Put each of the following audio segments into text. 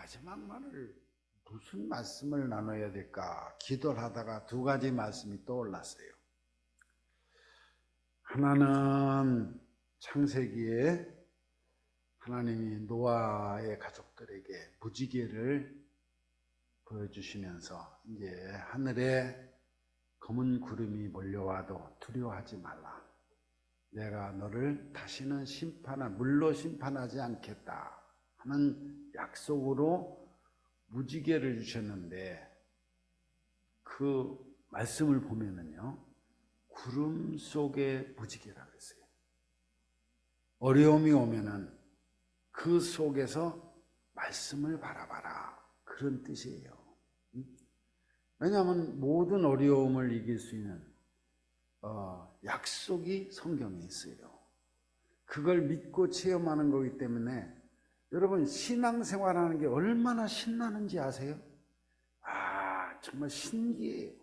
마지막 말을 무슨 말씀을 나눠야 될까 기도를 하다가 두 가지 말씀이 떠올랐어요. 하나는 창세기에 하나님이 노아의 가족들에게 무지개를 보여주시면서 이제 하늘에 검은 구름이 몰려와도 두려워하지 말라. 내가 너를 다시는 물로 심판하지 않겠다 하는 약속으로 무지개를 주셨는데, 그 말씀을 보면은요, 구름 속의 무지개라고 했어요. 어려움이 오면은 그 속에서 말씀을 바라봐라, 그런 뜻이에요. 왜냐하면 모든 어려움을 이길 수 있는 약속이 성경에 있어요. 그걸 믿고 체험하는 거기 때문에 여러분, 신앙생활하는 게 얼마나 신나는지 아세요? 정말 신기해요.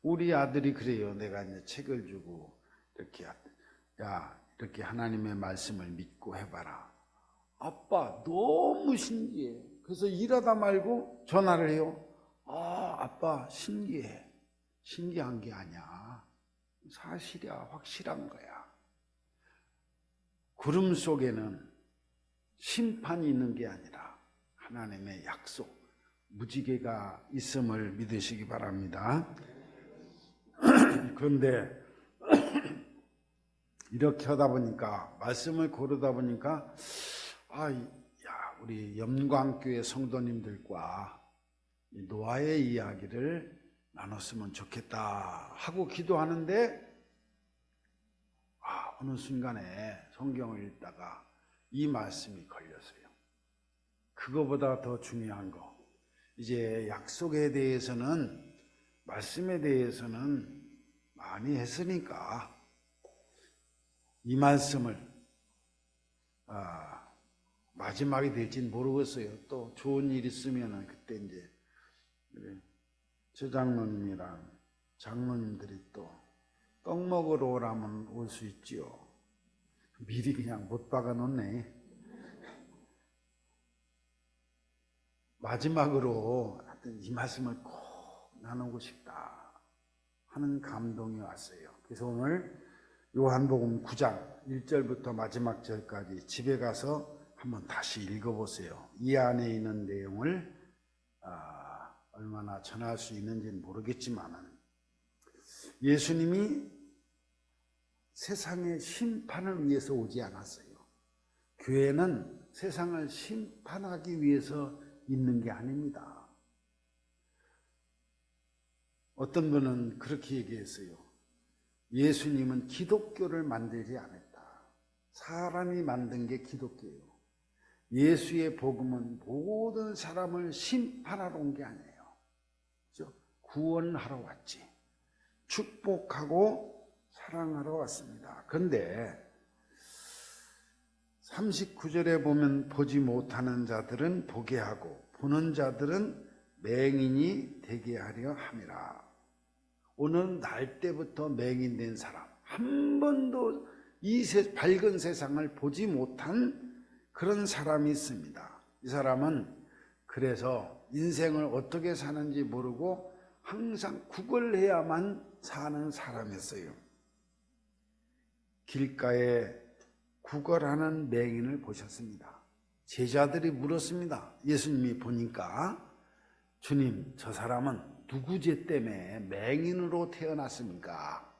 우리 아들이 그래요. 내가 이제 책을 주고 이렇게 하나님의 말씀을 믿고 해봐라. 아빠 너무 신기해. 그래서 일하다 말고 전화를 해요. 아빠 신기해. 신기한 게 아니야. 사실이야. 확실한 거야. 구름 속에는 심판이 있는 게 아니라 하나님의 약속, 무지개가 있음을 믿으시기 바랍니다. 그런데 이렇게 하다 보니까, 말씀을 고르다 보니까 우리 염광교회 성도님들과 노아의 이야기를 나눴으면 좋겠다 하고 기도하는데, 어느 순간에 성경을 읽다가 이 말씀이 걸렸어요. 그거보다 더 중요한 거, 이제 약속에 대해서는, 말씀에 대해서는 많이 했으니까 이 말씀을 마지막이 될지는 모르겠어요. 또 좋은 일 있으면 그때 이제 최장로님이랑 장로님들이 또 떡 먹으러 오라면 올 수 있지요. 미리 그냥 못 박아 놓네. 마지막으로 하여튼 이 말씀을 꼭 나누고 싶다 하는 감동이 왔어요. 그래서 오늘 요한복음 9장 1절부터 마지막 절까지 집에 가서 한번 다시 읽어보세요. 이 안에 있는 내용을 얼마나 전할 수 있는지는 모르겠지만, 예수님이 세상의 심판을 위해서 오지 않았어요. 교회는 세상을 심판하기 위해서 있는 게 아닙니다. 어떤 분은 그렇게 얘기했어요. 예수님은 기독교를 만들지 않았다. 사람이 만든 게 기독교예요. 예수의 복음은 모든 사람을 심판하러 온 게 아니에요. 그렇죠? 구원하러 왔지. 축복하고 사랑하러 왔습니다. 그런데 39절에 보면 보지 못하는 자들은 보게 하고 보는 자들은 맹인이 되게 하려 함이라. 오늘 날 때부터 맹인된 사람, 한 번도 이 밝은 세상을 보지 못한 그런 사람이 있습니다. 이 사람은 그래서 인생을 어떻게 사는지 모르고 항상 구걸해야만 사는 사람이었어요. 길가에 구걸하는 맹인을 보셨습니다. 제자들이 물었습니다. 예수님이 보니까, 주님, 저 사람은 누구 죄 때문에 맹인으로 태어났습니까?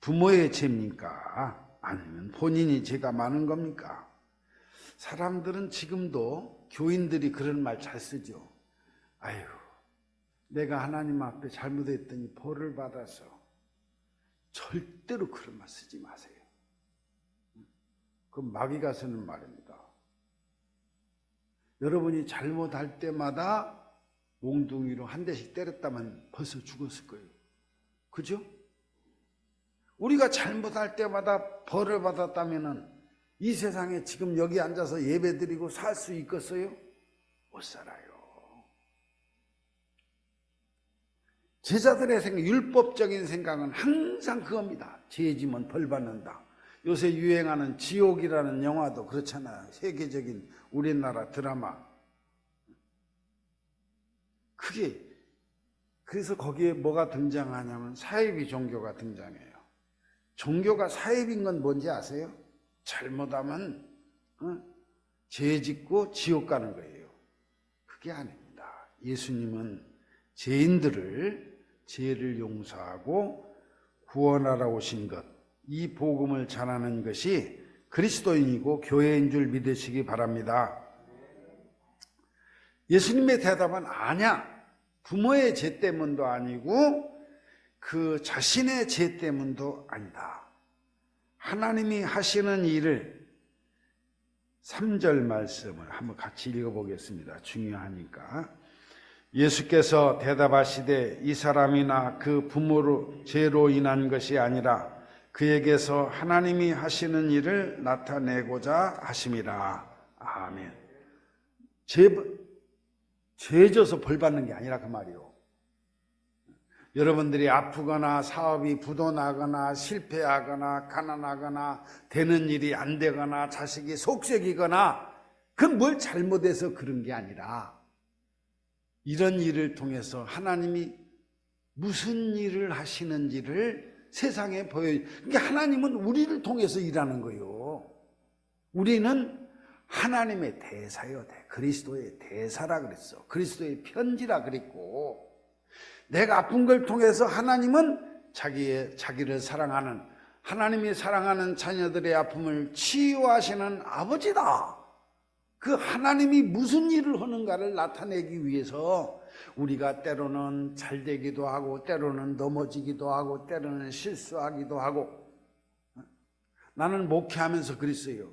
부모의 죄입니까? 아니면 본인이 죄가 많은 겁니까? 사람들은 지금도, 교인들이 그런 말 잘 쓰죠. 아유, 내가 하나님 앞에 잘못했더니 벌을 받아서. 절대로 그런 말 쓰지 마세요. 그건 마귀가 쓰는 말입니다. 여러분이 잘못할 때마다 몽둥이로 한 대씩 때렸다면 벌써 죽었을 거예요. 그죠? 우리가 잘못할 때마다 벌을 받았다면 이 세상에 지금 여기 앉아서 예배드리고 살 수 있겠어요? 못 살아요. 제자들의 생각, 율법적인 생각은 항상 그겁니다. 죄 지면 벌 받는다. 요새 유행하는 지옥이라는 영화도 그렇잖아요. 세계적인 우리나라 드라마. 그래서 거기에 뭐가 등장하냐면 사이비 종교가 등장해요. 종교가 사이비인 건 뭔지 아세요? 잘못하면 죄 짓고 지옥 가는 거예요. 그게 아닙니다. 예수님은 죄인들을 죄를 용서하고 구원하러 오신 것, 이 복음을 전하는 것이 그리스도인이고 교회인 줄 믿으시기 바랍니다. 예수님의 대답은 아니야. 부모의 죄 때문도 아니고 그 자신의 죄 때문도 아니다. 하나님이 하시는 일을 3절 말씀을 한번 같이 읽어보겠습니다. 중요하니까. 예수께서 대답하시되 이 사람이나 그 부모로 죄로 인한 것이 아니라 그에게서 하나님이 하시는 일을 나타내고자 하심이라. 아멘. 죄 져서 벌 받는 게 아니라 그 말이요. 여러분들이 아프거나 사업이 부도나거나 실패하거나 가난하거나 되는 일이 안 되거나 자식이 속썩이거나 그건 뭘 잘못해서 그런 게 아니라 이런 일을 통해서 하나님이 무슨 일을 하시는지를 세상에 보여요. 그러니까 하나님은 우리를 통해서 일하는 거예요. 우리는 하나님의 대사요. 그리스도의 대사라 그랬어. 그리스도의 편지라 그랬고 내가 아픈 걸 통해서 하나님은 자기를 사랑하는 하나님이 사랑하는 자녀들의 아픔을 치유하시는 아버지다. 그 하나님이 무슨 일을 하는가를 나타내기 위해서 우리가 때로는 잘 되기도 하고 때로는 넘어지기도 하고 때로는 실수하기도 하고 나는 목회하면서 그랬어요.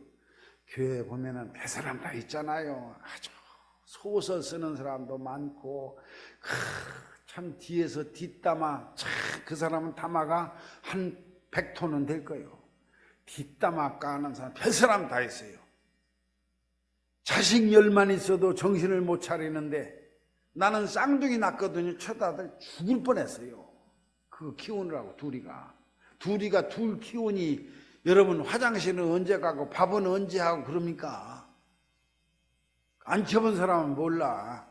교회에 보면은 배사람 다 있잖아요. 아주 소설 쓰는 사람도 많고 참 뒤에서 뒷담화 그 사람은 담화가 한 100톤은 될 거예요. 뒷담화 까는 사람 배사람 다 있어요. 자식 10만 있어도 정신을 못 차리는데 나는 쌍둥이 낳거든요. 첫아들 죽을 뻔했어요. 그거 키우느라고 둘이가 둘 키우니 여러분 화장실은 언제 가고 밥은 언제 하고 그럽니까? 안 쳐본 사람은 몰라.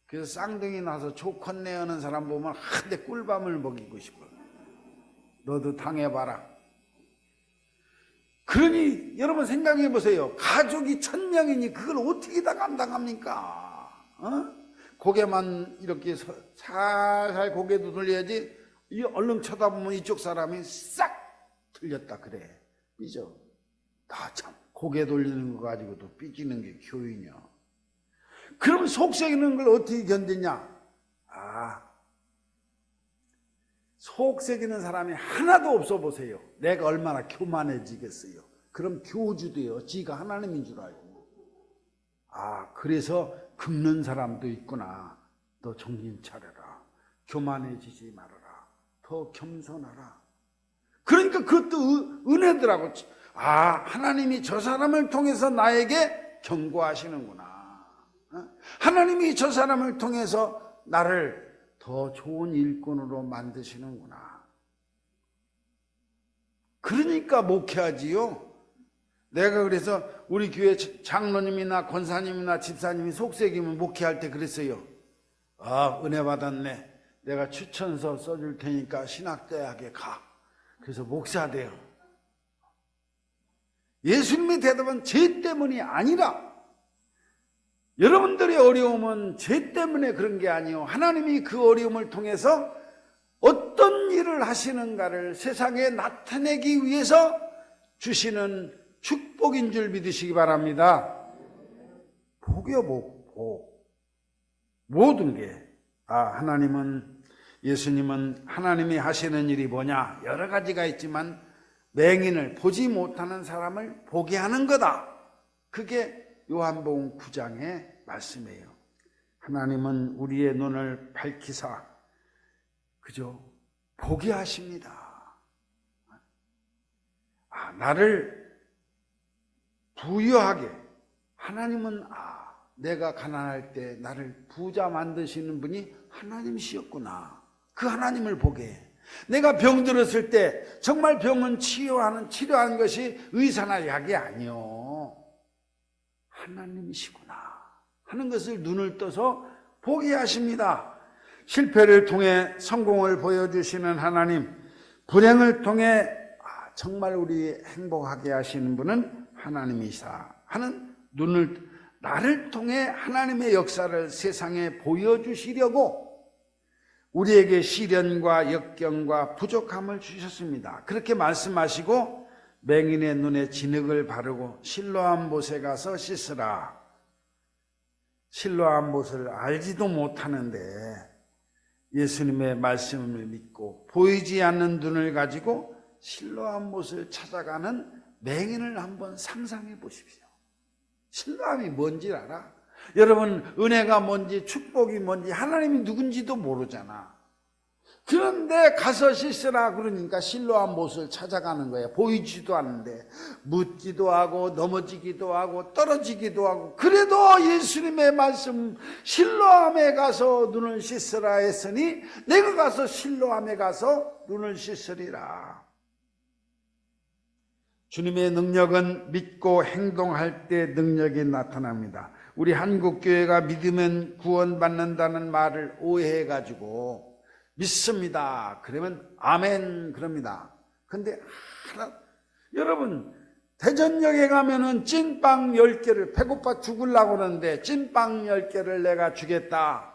그래서 쌍둥이 나서 조컨내 하는 사람 보면 한데 꿀밤을 먹이고 싶어. 너도 당해봐라. 그러니 여러분 생각해 보세요. 가족이 1000명이니 그걸 어떻게 다 감당합니까? 고개만 이렇게 살살 고개도 돌려야지. 얼른 쳐다보면 이쪽 사람이 싹 틀렸다 그래. 삐져. 나 참 고개 돌리는 거 가지고도 삐지는 게 교훈이야. 그럼 속썩이는 걸 어떻게 견디냐? 속썩이는 사람이 하나도 없어 보세요. 내가 얼마나 교만해지겠어요. 그럼 교주도요. 지가 하나님인 줄 알고. 그래서 긁는 사람도 있구나. 너 정신 차려라. 교만해지지 말아라. 더 겸손하라. 그러니까 그것도 은혜더라고. 하나님이 저 사람을 통해서 나에게 경고하시는구나. 하나님이 저 사람을 통해서 나를 더 좋은 일꾼으로 만드시는구나. 그러니까 목회하지요. 내가 그래서 우리 교회 장로님이나 권사님이나 집사님이 속썩이면 목회할 때 그랬어요. 은혜 받았네. 내가 추천서 써줄 테니까 신학대학에 가. 그래서 목사 돼요. 예수님의 대답은 죄 때문이 아니라 여러분들의 어려움은 죄 때문에 그런 게 아니요. 하나님이 그 어려움을 통해서 어떤 일을 하시는가를 세상에 나타내기 위해서 주시는 축복인 줄 믿으시기 바랍니다. 복이요, 복. 모든 게. 예수님은 하나님이 하시는 일이 뭐냐? 여러 가지가 있지만 맹인을 보지 못하는 사람을 보게 하는 거다. 그게 요한복음 9장의 말씀이에요. 하나님은 우리의 눈을 밝히사 그죠? 보게 하십니다. 나를 부유하게 하나님은 내가 가난할 때 나를 부자 만드시는 분이 하나님이시였구나. 그 하나님을 보게 해. 내가 병들었을 때 정말 병은 치료하는 것이 의사나 약이 아니요. 하나님이시구나 하는 것을 눈을 떠서 보게 하십니다. 실패를 통해 성공을 보여주시는 하나님, 불행을 통해 정말 우리 행복하게 하시는 분은 하나님이시다 하는 나를 통해 하나님의 역사를 세상에 보여주시려고 우리에게 시련과 역경과 부족함을 주셨습니다. 그렇게 말씀하시고 맹인의 눈에 진흙을 바르고 실로암 못에 가서 씻으라. 실로암 못을 알지도 못하는데 예수님의 말씀을 믿고 보이지 않는 눈을 가지고 실로암 못을 찾아가는 맹인을 한번 상상해 보십시오. 실로암이 뭔지 알아? 여러분, 은혜가 뭔지 축복이 뭔지 하나님이 누군지도 모르잖아. 그런데 가서 씻으라 그러니까 실로암 못을 찾아가는 거예요. 보이지도 않는데 묻기도 하고 넘어지기도 하고 떨어지기도 하고, 그래도 예수님의 말씀 실로암에 가서 눈을 씻으라 했으니 내가 가서 실로암에 가서 눈을 씻으리라. 주님의 능력은 믿고 행동할 때 능력이 나타납니다. 우리 한국교회가 믿으면 구원받는다는 말을 오해해가지고 믿습니다 그러면 아멘 그럽니다. 근데 여러분, 대전역에 가면은 찐빵 10개를, 배고파 죽으려고 그러는데 찐빵 10개를 내가 주겠다,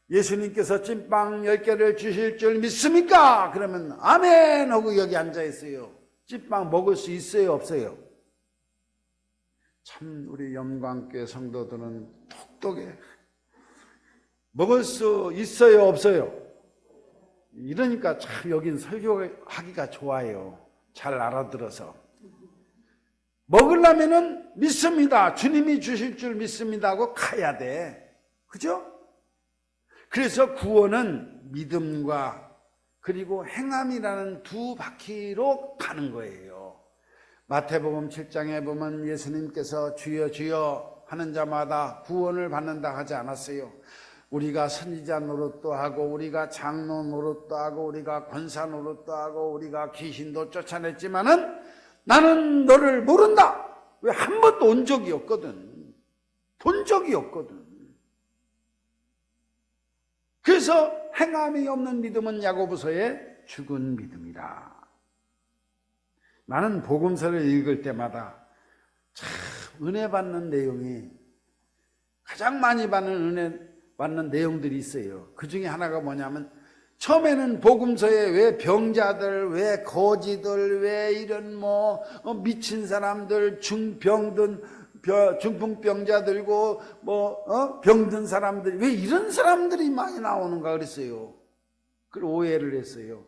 예수님께서 찐빵 10개를 주실 줄 믿습니까? 그러면 아멘 하고 여기 앉아있어요. 찐빵 먹을 수 있어요 없어요? 참 우리 영광교회 성도들은 똑똑해. 먹을 수 있어요 없어요? 이러니까 참 여긴 설교하기가 좋아요. 잘 알아들어서. 먹으려면은 믿습니다, 주님이 주실 줄 믿습니다 하고 가야 돼. 그죠? 그래서 구원은 믿음과 그리고 행함이라는 두 바퀴로 가는 거예요. 마태복음 7장에 보면 예수님께서 주여 주여 하는 자마다 구원을 받는다 하지 않았어요? 우리가 선지자 노릇도 하고 우리가 장로 노릇도 하고 우리가 권사 노릇도 하고 우리가 귀신도 쫓아냈지만은 나는 너를 모른다. 왜? 한 번도 온 적이 없거든. 본 적이 없거든. 그래서 행함이 없는 믿음은 야고보서의 죽은 믿음이다. 나는 복음서를 읽을 때마다 참 은혜 받는 내용이, 가장 많이 받는 내용들이 있어요. 그 중에 하나가 뭐냐면, 처음에는 복음서에 왜 병자들, 왜 거지들, 왜 이런 미친 사람들, 중풍병자 들고 병든 사람들, 왜 이런 사람들이 많이 나오는가 그랬어요. 그걸 오해를 했어요.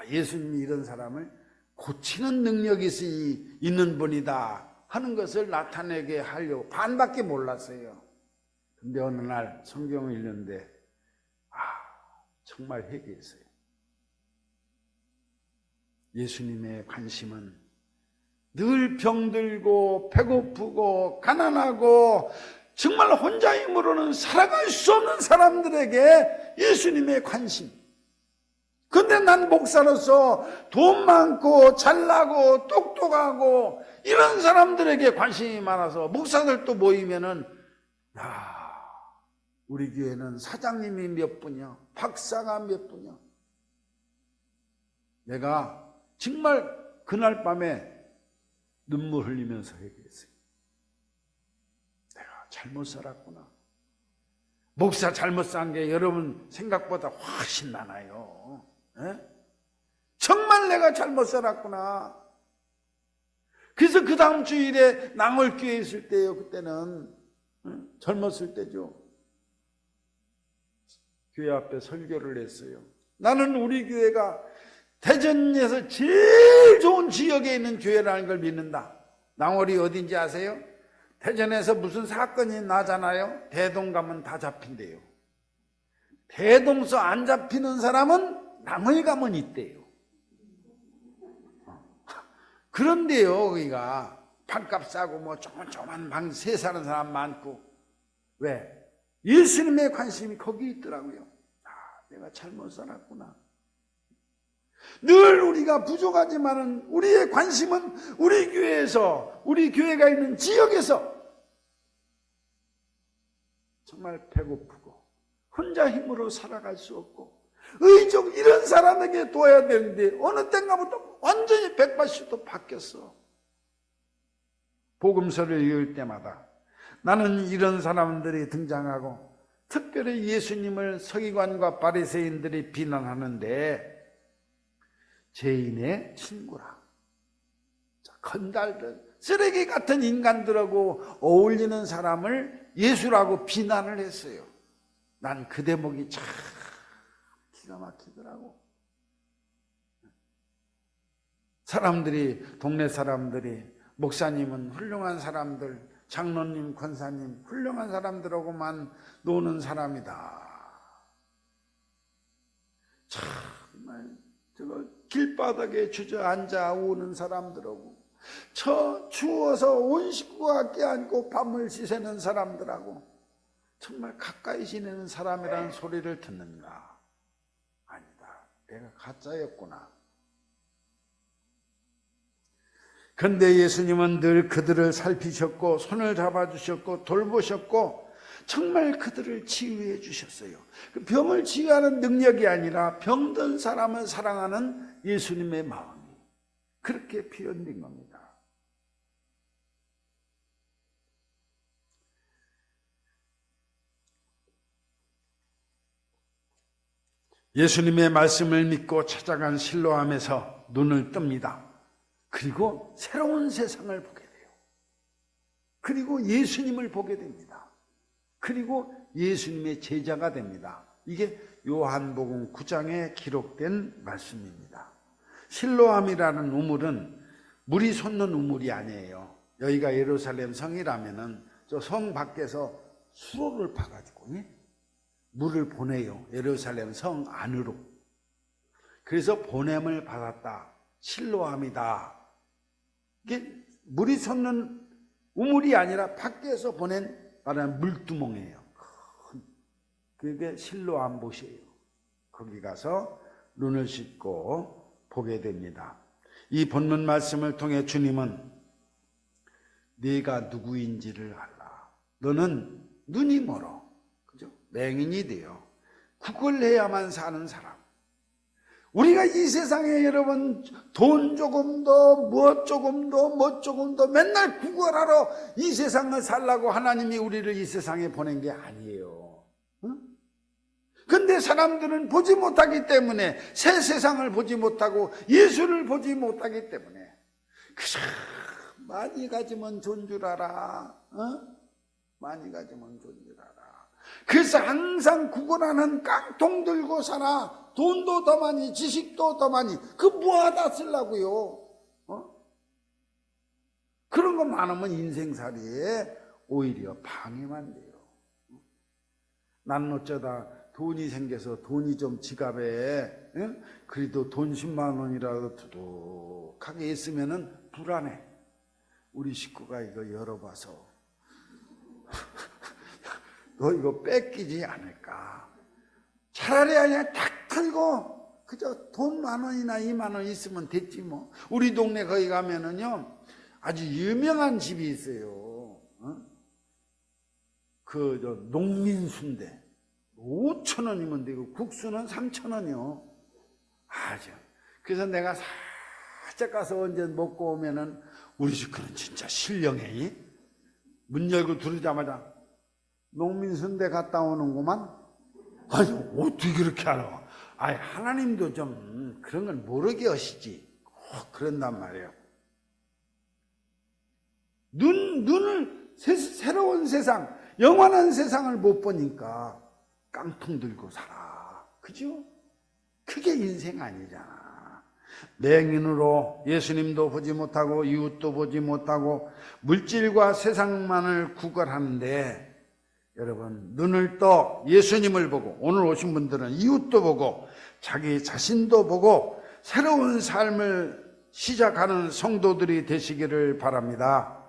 예수님이 이런 사람을 고치는 능력이 있는 분이다 하는 것을 나타내게 하려고 반밖에 몰랐어요. 근데 어느 날 성경을 읽는데 정말 회개했어요. 예수님의 관심은 늘 병들고 배고프고 가난하고 정말 혼자 힘으로는 살아갈 수 없는 사람들에게 예수님의 관심. 근데 난 목사로서 돈 많고 잘나고 똑똑하고 이런 사람들에게 관심이 많아서 목사들도 모이면은 우리 교회는 사장님이 몇 분이야, 박사가 몇 분이야. 내가 정말 그날 밤에 눈물 흘리면서 얘기했어요. 내가 잘못 살았구나. 목사 잘못 산 게 여러분 생각보다 훨씬 많아요. 에? 정말 내가 잘못 살았구나. 그래서 그 다음 주일에 낭월교회에 있을 때요. 그때는 젊었을 때죠. 교회 앞에 설교를 했어요. 나는 우리 교회가 대전에서 제일 좋은 지역에 있는 교회라는 걸 믿는다. 낭월이 어딘지 아세요? 대전에서 무슨 사건이 나잖아요. 대동 가면 다 잡힌대요. 대동서 안 잡히는 사람은 낭월 가면 있대요. 그런데요, 거기가 반값 싸고 조그만 방 세 사는 사람 많고. 왜? 예수님의 관심이 거기 있더라고요. 내가 잘못 살았구나. 늘 우리가 부족하지만은 우리의 관심은 우리 교회에서, 우리 교회가 있는 지역에서 정말 배고프고 혼자 힘으로 살아갈 수 없고 의적 이런 사람에게 도와야 되는데 어느 때인가부터 완전히 180도 바뀌었어. 복음서를 읽을 때마다 나는 이런 사람들이 등장하고 특별히 예수님을 서기관과 바리새인들이 비난하는데 죄인의 친구라, 건달들, 쓰레기 같은 인간들하고 어울리는 사람을 예수라고 비난을 했어요. 난 그 대목이 참 기가 막히더라고. 사람들이, 동네 사람들이 목사님은 훌륭한 사람들, 장로님, 권사님 훌륭한 사람들하고만 노는 사람이다. 정말 저거 길바닥에 주저앉아 오는 사람들하고 저 추워서 온 식구가 껴안고 밤을 지새는 사람들하고 정말 가까이 지내는 사람이라는 소리를 듣는가? 아니다, 내가 가짜였구나. 그런데 예수님은 늘 그들을 살피셨고 손을 잡아주셨고 돌보셨고 정말 그들을 치유해 주셨어요. 그 병을 치유하는 능력이 아니라 병든 사람을 사랑하는 예수님의 마음이 그렇게 표현된 겁니다. 예수님의 말씀을 믿고 찾아간 실로암에서 눈을 뜹니다. 그리고 새로운 세상을 보게 돼요. 그리고 예수님을 보게 됩니다. 그리고 예수님의 제자가 됩니다. 이게 요한복음 9장에 기록된 말씀입니다. 실로암이라는 우물은 물이 솟는 우물이 아니에요. 여기가 예루살렘 성이라면은 저 성 밖에서 수로를 파가지고 물을 보내요. 예루살렘 성 안으로. 그래서 보냄을 받았다. 실로암이다. 이게 물이 솟는 우물이 아니라 밖에서 보낸 말하는 물두멍이에요. 그게 실로암 못이에요. 거기 가서 눈을 씻고 보게 됩니다. 이 본문 말씀을 통해 주님은 네가 누구인지를 알라. 너는 눈이 멀어. 그죠? 맹인이 돼요. 그걸 해야만 사는 사람. 우리가 이 세상에 여러분 돈 조금 더, 무엇 조금 더, 뭐 조금 더 맨날 구걸하러 이 세상을 살라고 하나님이 우리를 이 세상에 보낸 게 아니에요. 근데 사람들은 보지 못하기 때문에 새 세상을 보지 못하고 예수를 보지 못하기 때문에 그저 많이 가지면 좋은 줄 알아. 많이 가지면 좋은 줄 알아. 그래서 항상 구걸하는 깡통 들고 살아. 돈도 더 많이, 지식도 더 많이. 그 뭐하다 쓰려고요. 그런 거 많으면 인생살이에 오히려 방해만 돼요. 나는 어쩌다 돈이 생겨서 돈이 좀 지갑에 그래도 돈 10만 원이라도 두둑하게 있으면은 불안해. 우리 식구가 이거 열어봐서 너 이거 뺏기지 않을까. 차라리 그냥 탁 털고 그저 돈 10,000원이나 20,000원 있으면 됐지 뭐. 우리 동네 거기 가면은요 아주 유명한 집이 있어요. 그 저 농민순대 5,000원이면 되고 국수는 3,000원이요. 아주. 그래서 내가 살짝 가서 언제 먹고 오면은 우리 식구는 진짜 신령해. 문 열고 들어오자마자 농민순대 갔다 오는구만. 아니 어떻게 그렇게 알아? 아니 하나님도 좀 그런 건 모르게 하시지. 그런단 말이에요. 눈을 새로운 세상, 영원한 세상을 못 보니까 깡통 들고 살아. 그죠? 그게 인생 아니잖아. 맹인으로 예수님도 보지 못하고 이웃도 보지 못하고 물질과 세상만을 구걸하는데 여러분 눈을 떠 예수님을 보고 오늘 오신 분들은 이웃도 보고 자기 자신도 보고 새로운 삶을 시작하는 성도들이 되시기를 바랍니다.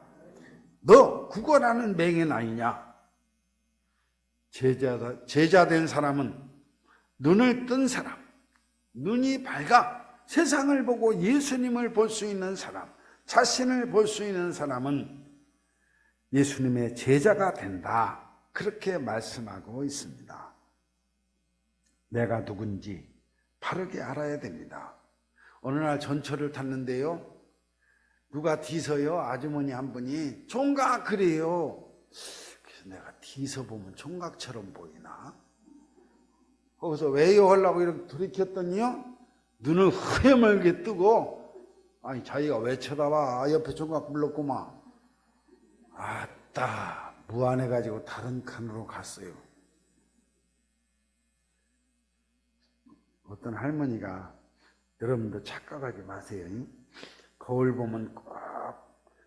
너 구걸하는 맹인 아니냐? 제자 된 사람은 눈을 뜬 사람, 눈이 밝아 세상을 보고 예수님을 볼 수 있는 사람, 자신을 볼 수 있는 사람은 예수님의 제자가 된다. 그렇게 말씀하고 있습니다. 내가 누군지 바르게 알아야 됩니다. 어느 날 전철을 탔는데요, 누가 뒤서요, 아주머니 한 분이 총각 그래요. 그래서 내가 뒤서 보면 총각처럼 보이나? 거기서 왜요 하려고 이렇게 돌이켰더니요, 눈을 흐여멀게 뜨고, 아니 자기가 왜 쳐다봐, 옆에 총각 불렀구만. 아따, 무안해가지고 다른 칸으로 갔어요. 어떤 할머니가, 여러분도 착각하지 마세요. 거울 보면 꼭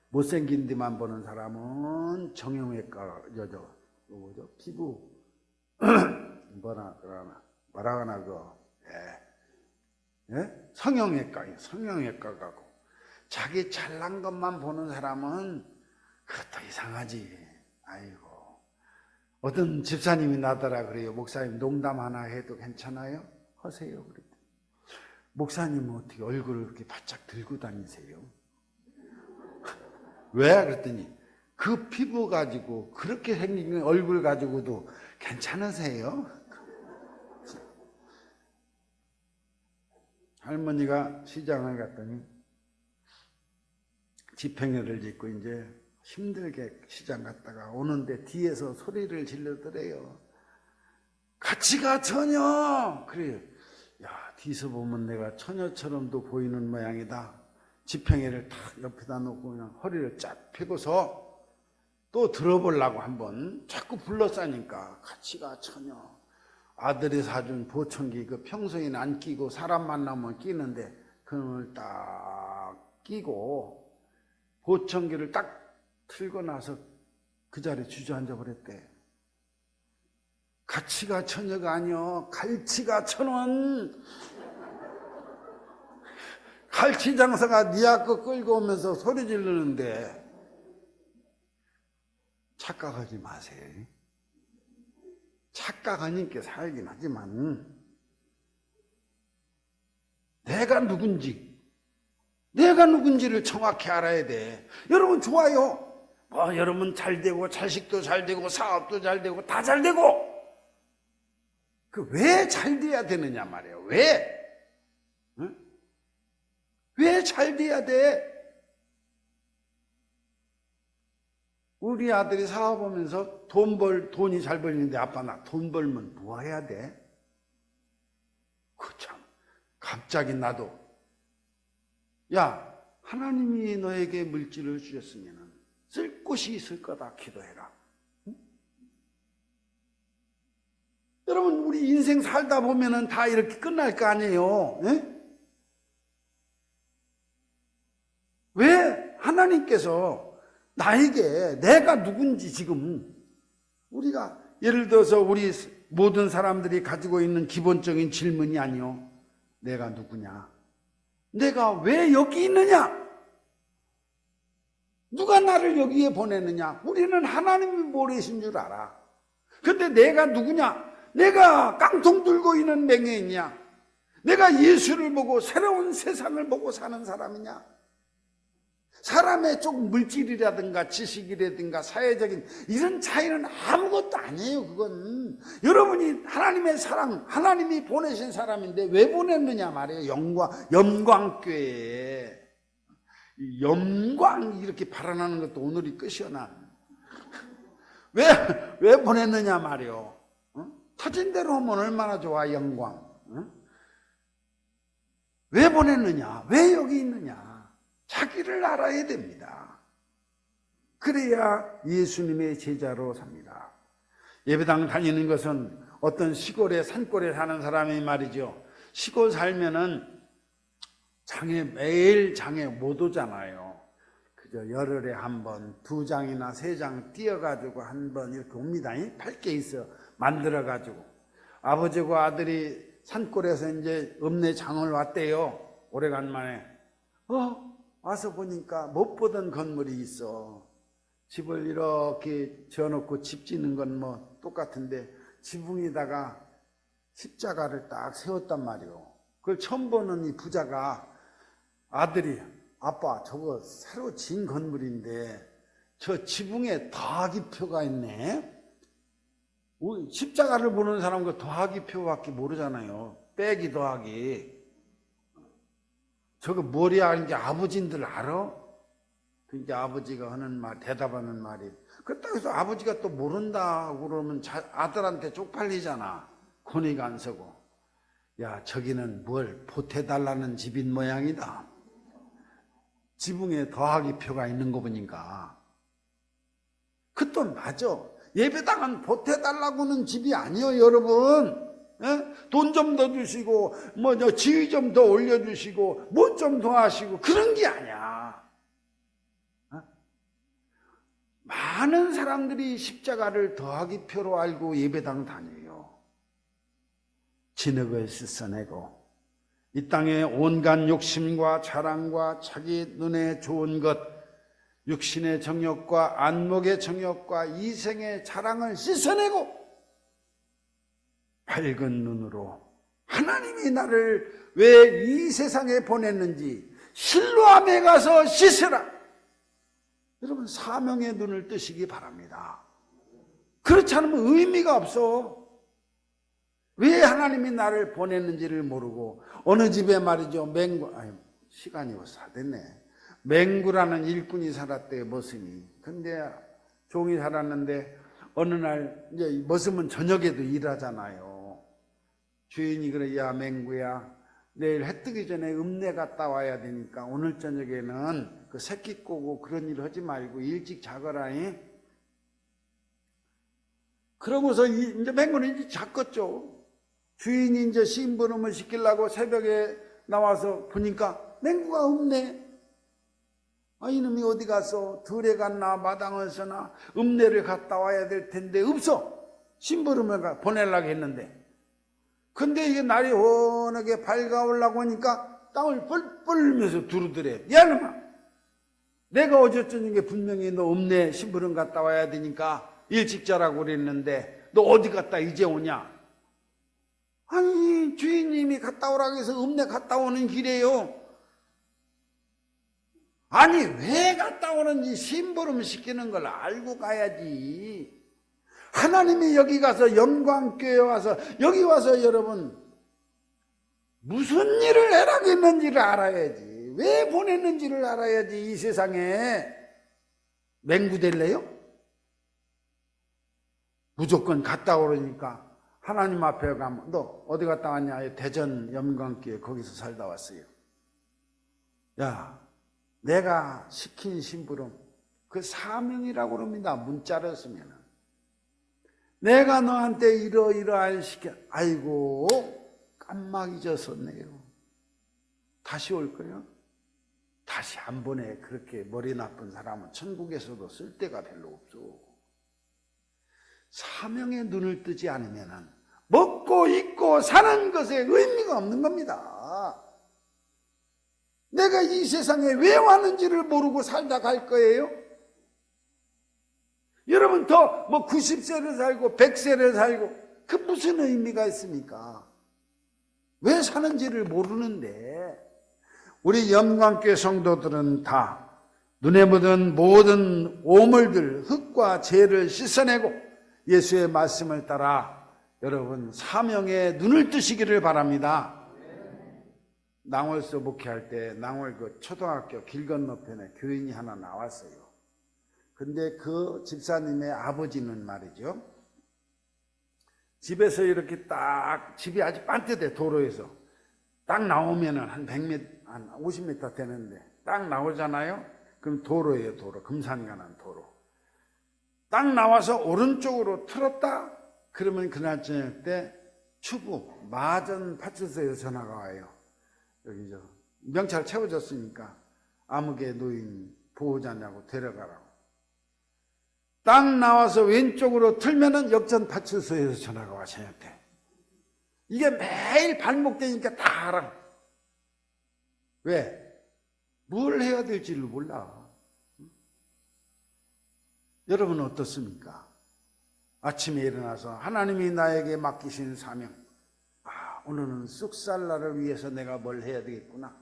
못생긴 데만 보는 사람은 정형외과, 뭐죠? 피부 뭐라 그러나 성형외과 가고, 자기 잘난 것만 보는 사람은 그것도 이상하지. 아이고, 어떤 집사님이 나더라 그래요. 목사님 농담 하나 해도 괜찮아요? 하세요. 그랬더니 목사님은 어떻게 얼굴을 그렇게 바짝 들고 다니세요? 왜? 그랬더니 그 피부 가지고, 그렇게 생긴 얼굴 가지고도 괜찮으세요? 할머니가 시장을 갔더니 집행회를 짓고 이제 힘들게 시장 갔다가 오는데 뒤에서 소리를 질러더래요. 같이 가, 처녀! 그래요. 야, 뒤에서 보면 내가 처녀처럼도 보이는 모양이다. 지팽이를 탁 옆에다 놓고 그냥 허리를 쫙 펴고서 또 들어보려고 한번 자꾸 불러싸니까, 같이 가, 처녀. 아들이 사준 보청기, 그 평소에는 안 끼고 사람 만나면 끼는데 그걸 딱 끼고 보청기를 딱 틀고 나서 그 자리에 주저앉아 버렸대. 같이 가, 처녀가 아니여, 갈치가 천원. 갈치 장사가 네 앞거 끌고 오면서 소리 지르는데, 착각하지 마세요. 착각하니까 살긴 하지만 내가 누군지를 정확히 알아야 돼. 여러분 좋아요. 여러분 잘 되고 자식도 잘 되고 사업도 잘 되고 다 잘 되고, 그 왜 잘 돼야 되느냐 말이에요. 왜? 응? 왜 잘 돼야 돼? 우리 아들이 사업하면서 돈이 잘 벌리는데, 아빠 나 돈 벌면 뭐 해야 돼? 참, 갑자기 나도, 야, 하나님이 너에게 물질을 주셨으면 쓸 곳이 있을 거다 기도해라. 응? 여러분, 우리 인생 살다 보면은 다 이렇게 끝날 거 아니에요. 예? 왜 하나님께서 나에게 내가 누군지, 지금 우리가 예를 들어서 우리 모든 사람들이 가지고 있는 기본적인 질문이 아니요, 내가 누구냐? 내가 왜 여기 있느냐? 누가 나를 여기에 보냈느냐? 우리는 하나님이 보내신 줄 알아. 근데 내가 누구냐? 내가 깡통 들고 있는 맹해이냐? 내가 예수를 보고 새로운 세상을 보고 사는 사람이냐? 사람의 조금 물질이라든가 지식이라든가 사회적인 이런 차이는 아무것도 아니에요. 그건 여러분이 하나님의 사랑, 하나님이 보내신 사람인데 왜 보냈느냐 말이에요. 영광교회에 영광 이렇게 발언하는 것도 오늘이 끝이야. 왜 보냈느냐 말이에요. 터진 대로 하면 얼마나 좋아, 영광. 왜 보냈느냐? 왜 여기 있느냐? 자기를 알아야 됩니다. 그래야 예수님의 제자로 삽니다. 예배당 다니는 것은 어떤 시골에 산골에 사는 사람이 말이죠, 시골 살면은 매일 장에 못 오잖아요. 그저 열흘에 한 번, 2장이나 3장 띄어가지고 한 번 이렇게 옵니다. 8개 있어 만들어가지고. 아버지와 아들이 산골에서 이제 읍내 장을 왔대요. 오래간만에. 와서 보니까 못 보던 건물이 있어. 집을 이렇게 지어놓고 집 짓는 건 뭐 똑같은데 지붕에다가 십자가를 딱 세웠단 말이오. 그걸 처음 보는 이 부자가, 아들이, 아빠 저거 새로 지은 건물인데 저 지붕에 다 기표가 있네. 십자가를 보는 사람은 그 더하기 표밖에 모르잖아요. 빼기 더하기. 저거 뭐리 하는 게 아버지인들 알아? 그러니까 아버지가 하는 말, 대답하는 말이. 그렇다고 해서 아버지가 또 모른다 그러면 아들한테 쪽팔리잖아. 권위가 안 서고. 야, 저기는 뭘 보태달라는 집인 모양이다. 지붕에 더하기 표가 있는 거 보니까. 그것도 맞아. 예배당은 보태달라고는 집이 아니에요, 여러분. 돈 좀 더 주시고, 지위 좀 더 올려주시고, 뭐 좀 더 하시고, 그런 게 아니야. 많은 사람들이 십자가를 더하기 표로 알고 예배당 다녀요. 진흙을 씻어내고, 이 땅의 온갖 욕심과 자랑과 자기 눈에 좋은 것, 육신의 정욕과 안목의 정욕과 이생의 자랑을 씻어내고 밝은 눈으로 하나님이 나를 왜 이 세상에 보냈는지 실로암에 가서 씻으라. 여러분, 사명의 눈을 뜨시기 바랍니다. 그렇지 않으면 의미가 없어. 왜 하나님이 나를 보냈는지를 모르고 어느 집에 말이죠, 시간이 다 됐네. 맹구라는 일꾼이 살았대요, 머슴이. 근데 종이 살았는데 어느 날 이제 머슴은 저녁에도 일하잖아요. 주인이 그래, 야 맹구야, 내일 해 뜨기 전에 읍내 갔다 와야 되니까 오늘 저녁에는 그 새끼 꼬고 그런 일 하지 말고 일찍 자거라니. 그러고서 이제 맹구는 이제 잤겠죠. 주인이 이제 심부름을 시키려고 새벽에 나와서 보니까 맹구가 없네. 이놈이 어디 가서 들에 갔나 마당을 서나 읍내를 갔다 와야 될 텐데 없어. 심부름을 보내려고 했는데. 근데 이게 날이 환하게 밝아오려고 하니까 땅을 뻘뻘면서 두루더래. 야 이놈아, 내가 어제 저녁에 분명히 너 읍내 심부름 갔다 와야 되니까 일찍 자라고 그랬는데 너 어디 갔다 이제 오냐? 아니, 주인님이 갔다 오라고 해서 읍내 갔다 오는 길이에요. 아니, 왜 갔다 오는지 심부름 시키는 걸 알고 가야지. 하나님이 여기 가서 영광교회 와서 여기 와서 여러분 무슨 일을 해라고 했는지를 알아야지. 왜 보냈는지를 알아야지. 이 세상에 맹구 될래요? 무조건 갔다 오라니까 하나님 앞에 가면 너 어디 갔다 왔냐? 대전 영광교회 거기서 살다 왔어요. 야, 내가 시킨 심부름 그 사명이라고 합니다. 문자로 쓰면은 내가 너한테 이러이러한 시켜. 아이고, 깜막 잊었었네요. 다시 올 거요? 다시 한 번에 그렇게 머리 나쁜 사람은 천국에서도 쓸 데가 별로 없어. 사명의 눈을 뜨지 않으면 먹고 입고 사는 것에 의미가 없는 겁니다. 내가 이 세상에 왜 왔는지를 모르고 살다 갈 거예요? 여러분 더 90세를 살고 100세를 살고 그 무슨 의미가 있습니까? 왜 사는지를 모르는데. 우리 영광교회 성도들은 다 눈에 묻은 모든 오물들, 흙과 죄를 씻어내고 예수의 말씀을 따라 여러분 사명에 눈을 뜨시기를 바랍니다. 낭월서 목회할 때 낭월 그 초등학교 길 건너편에 교인이 하나 나왔어요. 근데 그 집사님의 아버지는 말이죠, 집에서 이렇게 딱, 집이 아주 빤듯해. 도로에서 딱 나오면은 한 100m, 한 50m 되는데 딱 나오잖아요. 그럼 도로예요. 도로. 금산 가는 도로. 딱 나와서 오른쪽으로 틀었다 그러면 그날 저녁 때 추부 마전 파출소에서 전화가 와요. 여기 명찰 채워졌으니까 암흑의 노인 보호자냐고 데려가라고. 딱 나와서 왼쪽으로 틀면은 역전 파출소에서 전화가 와, 저한테. 이게 매일 반복되니까 다 알아. 왜? 뭘 해야 될지를 몰라. 여러분은 어떻습니까? 아침에 일어나서 하나님이 나에게 맡기신 사명. 오늘은 쑥살날을 위해서 내가 뭘 해야 되겠구나.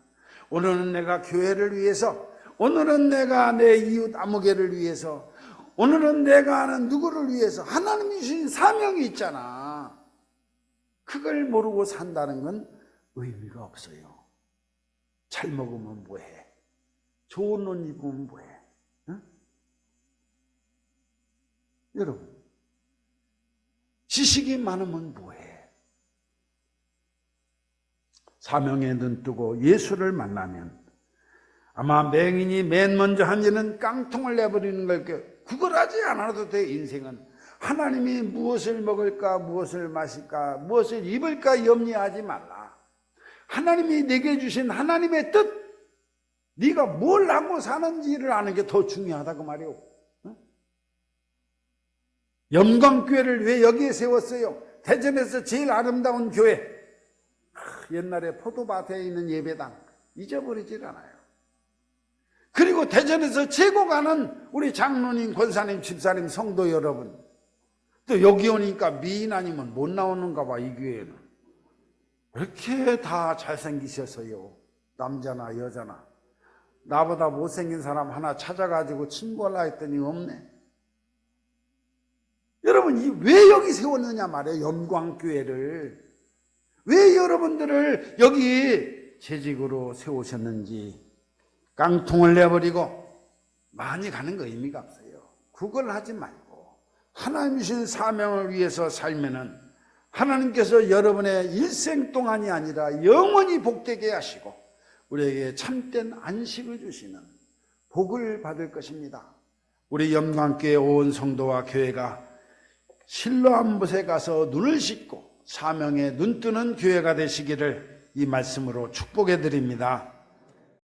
오늘은 내가 교회를 위해서, 오늘은 내가 내 이웃 아무개를 위해서, 오늘은 내가 아는 누구를 위해서 하나님이 주신 사명이 있잖아. 그걸 모르고 산다는 건 의미가 없어요. 잘 먹으면 뭐해? 좋은 옷 입으면 뭐해? 응? 여러분, 지식이 많으면 뭐해? 사명에 눈뜨고 예수를 만나면 아마 맹인이 맨 먼저 한 일은 깡통을 내버리는 걸 구걸하지 않아도 돼. 인생은 하나님이 무엇을 먹을까, 무엇을 마실까, 무엇을 입을까 염려하지 말라. 하나님이 내게 주신 하나님의 뜻, 네가 뭘 하고 사는지를 아는 게 더 중요하다 그 말이오. 응? 영광교회를 왜 여기에 세웠어요? 대전에서 제일 아름다운 교회. 옛날에 포도밭에 있는 예배당 잊어버리질 않아요. 그리고 대전에서 최고 가는 우리 장로님, 권사님, 집사님, 성도 여러분, 또 여기 오니까 미인 아니면 못 나오는가 봐. 이 교회는 왜 이렇게 다 잘생기셔서요, 남자나 여자나. 나보다 못생긴 사람 하나 찾아가지고 친구하려 했더니 없네. 여러분, 왜 여기 세웠느냐 말이에요. 영광교회를 왜 여러분들을 여기 재직으로 세우셨는지. 깡통을 내버리고 많이 가는 거 의미가 없어요. 그걸 하지 말고 하나님 주신 사명을 위해서 살면은 하나님께서 여러분의 일생 동안이 아니라 영원히 복되게 하시고 우리에게 참된 안식을 주시는 복을 받을 것입니다. 우리 영광교회 온 성도와 교회가 실로암 못에 가서 눈을 씻고 사명에 눈뜨는 교회가 되시기를 이 말씀으로 축복해 드립니다.